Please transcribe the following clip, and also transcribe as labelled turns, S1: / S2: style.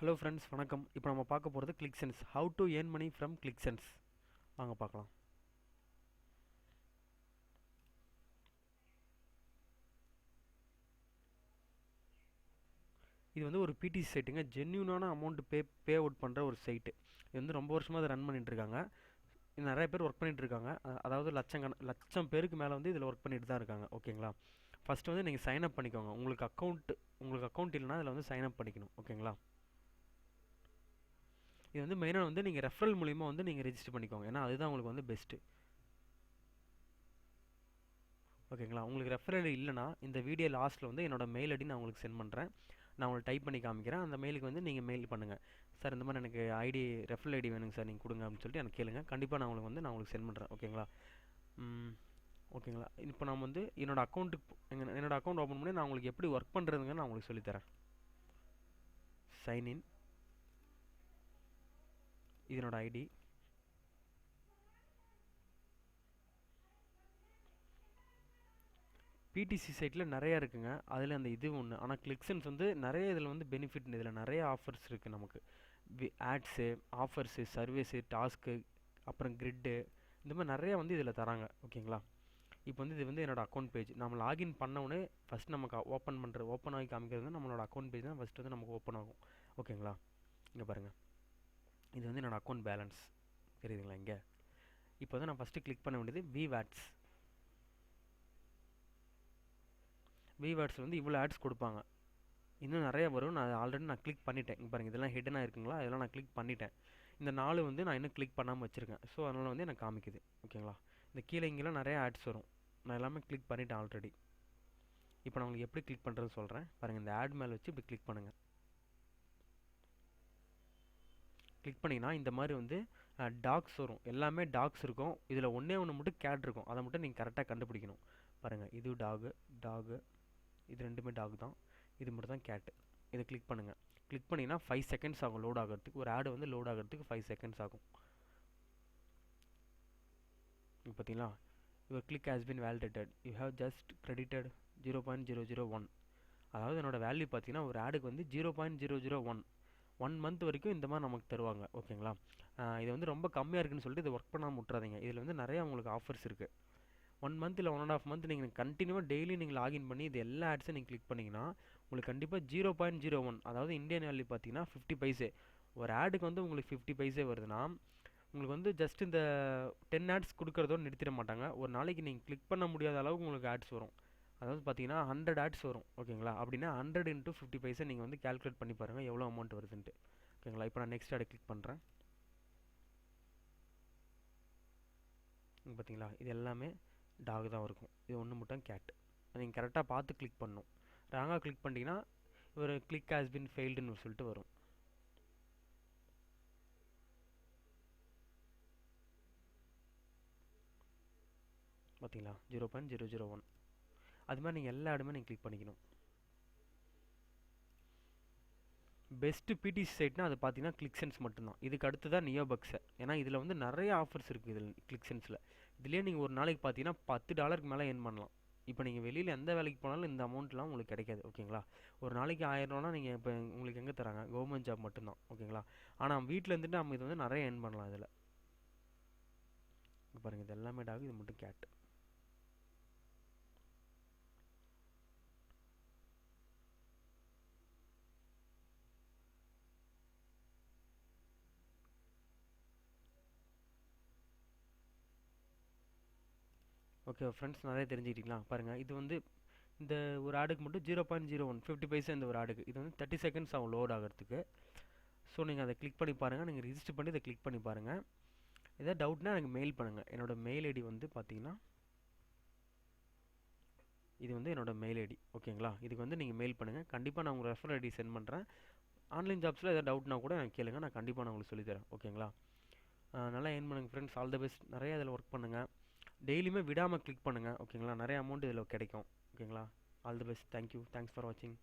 S1: Hello friends, வணக்கம். இப்போ நம்ம பார்க்க போகிறது ClixSense. How to earn money from ClixSense. வாங்க பார்க்கலாம். இது வந்து ஒரு பிடிசி சைட்டுங்க. ஜென்யூனான அமௌண்ட் பே அவுட் பண்ணுற ஒரு சைட்டு. இது வந்து ரொம்ப வருஷமாக அதை ரன் பண்ணிட்டு இருக்காங்க. நிறைய பேர் ஒர்க் பண்ணிட்டு இருக்காங்க. அதாவது லட்சம் பேருக்கு மேலே வந்து இதில் ஒர்க் பண்ணிட்டு தான் இருக்காங்க. ஓகேங்களா. ஃபஸ்ட்டு வந்து நீங்கள் சைன் அப் பண்ணிக்கோங்க. உங்களுக்கு அக்கௌண்ட் இல்லைனா அதில் வந்து சைன் அப் பண்ணிக்கணும். ஓகேங்களா. இது வந்து மெயினாக வந்து நீங்கள் ரெஃபரல் மூலிமா வந்து நீங்கள் ரெஜிஸ்டர் பண்ணிக்கோங்க. ஏன்னா அதுதான் உங்களுக்கு வந்து பெஸ்ட்டு. ஓகேங்களா. உங்களுக்கு ரெஃபரல் இல்லைனா இந்த வீடியோ லாஸ்ட்டில் வந்து என்னோட மெயில் ஐடி நான் உங்களுக்கு சென்ட் பண்ணுறேன். நான் உங்களுக்கு டைப் பண்ணி காமிக்கிறேன். அந்த மெயிலுக்கு வந்து நீங்கள் மெயில் பண்ணுங்கள். சார், இந்த மாதிரி எனக்கு ரெஃபரல் ஐடி வேணுங்க சார், நீங்கள் கொடுங்க அப்படின்னு சொல்லிட்டு எனக்கு கேளுங்க. கண்டிப்பாக நான் உங்களுக்கு சென்ட் பண்ணுறேன். ஓகேங்களா. ஓகேங்களா. இப்போ நான் வந்து என்னோட அக்கௌண்ட் ஓப்பன் பண்ணி நான் உங்களுக்கு எப்படி ஒர்க் பண்ணுறதுங்க நான் உங்களுக்கு சொல்லித்தரேன். சைன்இன், இதனோட ஐடி, பிடிசி சைட்டில் நிறையா இருக்குங்க. அதில் அந்த இது ஒன்று. ஆனால் கிளிக்சென்ஸ் வந்து நிறைய இதில் வந்து பெனிஃபிட், இதில் நிறைய ஆஃபர்ஸ் இருக்குது நமக்கு. ஆட்ஸு, ஆஃபர்ஸு, சர்வீஸு, டாஸ்க்கு, அப்புறம் கிரிட்டு, இந்த மாதிரி நிறையா வந்து இதில் தராங்க. ஓகேங்களா. இப்போ வந்து இது வந்து என்னோடய அக்கௌண்ட் பேஜ். நம்ம லாகின் பண்ணவுடனே ஃபஸ்ட் நமக்கு ஓப்பன் ஆகி காமிக்கிறது நம்மளோட அக்கௌண்ட் பேஜ் தான் ஃபஸ்ட்டு வந்து நமக்கு ஓப்பன் ஆகும். ஓகேங்களா. இங்கே பாருங்கள், இது வந்து என்னோடய அக்கௌண்ட் பேலன்ஸ் தெரியுதுங்களா. இங்கே இப்போ வந்து நான் ஃபஸ்ட்டு கிளிக் பண்ண வேண்டியது விவேட்ஸில் வந்து இவ்வளோ ஆட்ஸ் கொடுப்பாங்க. இன்னும் நிறைய வரும். நான் ஆல்ரெடி கிளிக் பண்ணிட்டேன். இங்கே பாருங்கள், இதெல்லாம் ஹிடனாக இருக்குங்களா, இதெல்லாம் நான் கிளிக் பண்ணிட்டேன். இந்த 4 வந்து நான் இன்னும் கிளிக் பண்ணாமல் வச்சுருக்கேன். ஸோ அதனால் வந்து எனக்கு காமிக்குது. ஓகேங்களா. இந்த கீழே இங்கெல்லாம் நிறைய ஆட்ஸ் வரும். நான் எல்லாமே கிளிக் பண்ணிட்டேன் ஆல்ரெடி. இப்போ நான் உங்களுக்கு எப்படி கிளிக் பண்ணுறதுன்னு சொல்கிறேன். பாருங்கள், இந்த ஆட் மேலே வச்சு இப்படி கிளிக் பண்ணுங்கள். கிளிக் பண்ணிங்கன்னா இந்த மாதிரி வந்து டாக்ஸ் வரும். எல்லாமே டாக்ஸ் இருக்கும். இதில் ஒன்றே ஒன்று மட்டும் கேட் இருக்கும். அதை மட்டும் நீங்கள் கரெக்டாக கண்டுபிடிக்கணும். பாருங்கள், இது டாகு, இது ரெண்டுமே டாக் தான். இது மட்டும் தான் கேட்டு. இதை கிளிக் பண்ணுங்கள். கிளிக் பண்ணிங்கன்னா 5 செகண்ட்ஸ் ஆகும் லோட் ஆகிறதுக்கு. ஒரு ஆடு வந்து லோட் ஆகிறதுக்கு 5 செகண்ட்ஸ் ஆகும். பார்த்தீங்களா. Your click has been validated, you have just credited 0.001. அதாவது என்னோடய வேல்யூ பார்த்தீங்கன்னா ஒரு ஆடுக்கு வந்து 0.001 1 மந்த் வரைக்கும் இந்த மாதிரி நமக்கு தருவாங்க. ஓகேங்களா. இது வந்து ரொம்ப கம்மியாக இருக்குன்னு சொல்லிட்டு இதை ஒர்க் பண்ணாமல் விட்றாதீங்க. இதில் வந்து நிறையா உங்களுக்கு ஆஃபர்ஸ் இருக்குது. 1 மந்த் இல்லை 1.5 மந்த் நீங்கள் கண்டினியூவாக டெய்லி நீங்கள் லாகின் பண்ணி இது எல்லா ஆட்ஸும் நீங்கள் கிளிக் பண்ணிங்கன்னா உங்களுக்கு கண்டிப்பாக 0.01, அதாவது இந்தியன் வேல்யூ பார்த்தீங்கன்னா 50 பைசே. ஒரு ஆடுக்கு வந்து உங்களுக்கு 50 பைசே வருதுன்னா உங்களுக்கு வந்து ஜஸ்ட் இந்த 10 ஆட்ஸ் கொடுக்குறதோடு நிறுத்திட மாட்டாங்க. ஒரு நாளைக்கு நீங்கள் கிளிக் பண்ண முடியாத அளவுக்கு உங்களுக்கு ஆட்ஸ் வரும். அதாவது பார்த்தீங்கன்னா 100 ஆட்ஸ் வரும். ஓகேங்களா. அப்படின்னா 100 × 50 பைசா நீங்கள் வந்து கேல்குலேட் பண்ணி பாருங்கள் எவ்வளோ அமௌண்ட் வருதுன்ட்டு. ஓகேங்களா. இப்போ நான் நெக்ஸ்ட் ஆடை கிளிக் பண்ணுறேன். பார்த்தீங்களா, இது எல்லாமே டாக் தான் இருக்கும். இது ஒன்று மட்டும் கேட். நீங்கள் கரெக்டாக பார்த்து கிளிக் பண்ணணும். ராங்காக கிளிக் பண்ணிட்டீங்கன்னா ஒரு கிளிக் ஹேஸ் பின் ஃபெயில்டுன்னு சொல்லிட்டு வரும். பார்த்தீங்களா, 0.001. அது மாதிரி நீங்கள் எல்லா இடமே நீங்கள் கிளிக் பண்ணிக்கணும். பெஸ்ட்டு பிடிசி சைட்னா அது பார்த்தீங்கன்னா கிளிக்சென்ஸ் மட்டும்தான். இதுக்கு அடுத்து தான் நியோபக்ஸை. ஏன்னா இதில் வந்து நிறைய ஆஃபர்ஸ் இருக்குது. இதில் கிளிக்சென்ஸில் இதுலேயே நீங்கள் ஒரு நாளைக்கு பார்த்தீங்கன்னா $10 மேலே ஏர்ன் பண்ணலாம். இப்போ நீங்கள் வெளியில் எந்த வேலைக்கு போனாலும் இந்த அமௌண்ட்லாம் உங்களுக்கு கிடைக்காது. ஓகேங்களா. ஒரு நாளைக்கு 1000 ரூபானா நீங்கள் இப்போ உங்களுக்கு எங்கே தராங்க, கவர்மெண்ட் ஜாப் மட்டும்தான். ஓகேங்களா. ஆனால் வீட்டில் இருந்துட்டு நம்ம இது வந்து நிறைய ஏர்ன் பண்ணலாம் இதில். பாருங்கள், இது எல்லாமே டாக், இது மட்டும் கேட். ஓகே ஃப்ரெண்ட்ஸ், நிறைய தெரிஞ்சுக்கிட்டீங்களா. பாருங்கள், இது வந்து இந்த ஒரு ஆடுக்கு மட்டும் 0.01 50 பைசா. இந்த ஒரு ஆடுக்கு இது வந்து 30 செகண்ட்ஸ் ஆகும் லோட் ஆகிறதுக்கு. ஸோ நீங்கள் அதை கிளிக் பண்ணி பாருங்கள். நீங்கள் ரிஜிஸ்டர் பண்ணி இதை கிளிக் பண்ணி பாருங்கள். ஏதாவது டவுட்னா எனக்கு மெயில் பண்ணுங்கள். என்னோடய மெயில் ஐடி வந்து பார்த்தீங்கன்னா இது வந்து என்னோடய மெயில் ஐடி. ஓகேங்களா. இதுக்கு வந்து நீங்கள் மெயில் பண்ணுங்கள். கண்டிப்பாக நான் உங்கள் ரெஃபர் ஐடி சென்ட் பண்ணுறேன். ஆன்லைன் ஜாப்ஸில் ஏதாவது டவுட்னா கூட எனக்கு கேளுங்க. நான் கண்டிப்பாக நான் உங்களுக்கு சொல்லித்தரேன். ஓகேங்களா. நல்லா ஏர்ன் பண்ணுங்கள் ஃப்ரெண்ட்ஸ். All the best. நிறையா இதில் ஒர்க் பண்ணுங்கள். டெய்லியுமே விடாமல் கிளிக் பண்ணுங்கள். ஓகேங்களா. நிறைய அமௌண்ட் இதில் கிடைக்கும். ஓகேங்களா. All the best. Thank you. Thanks for வாட்சிங்.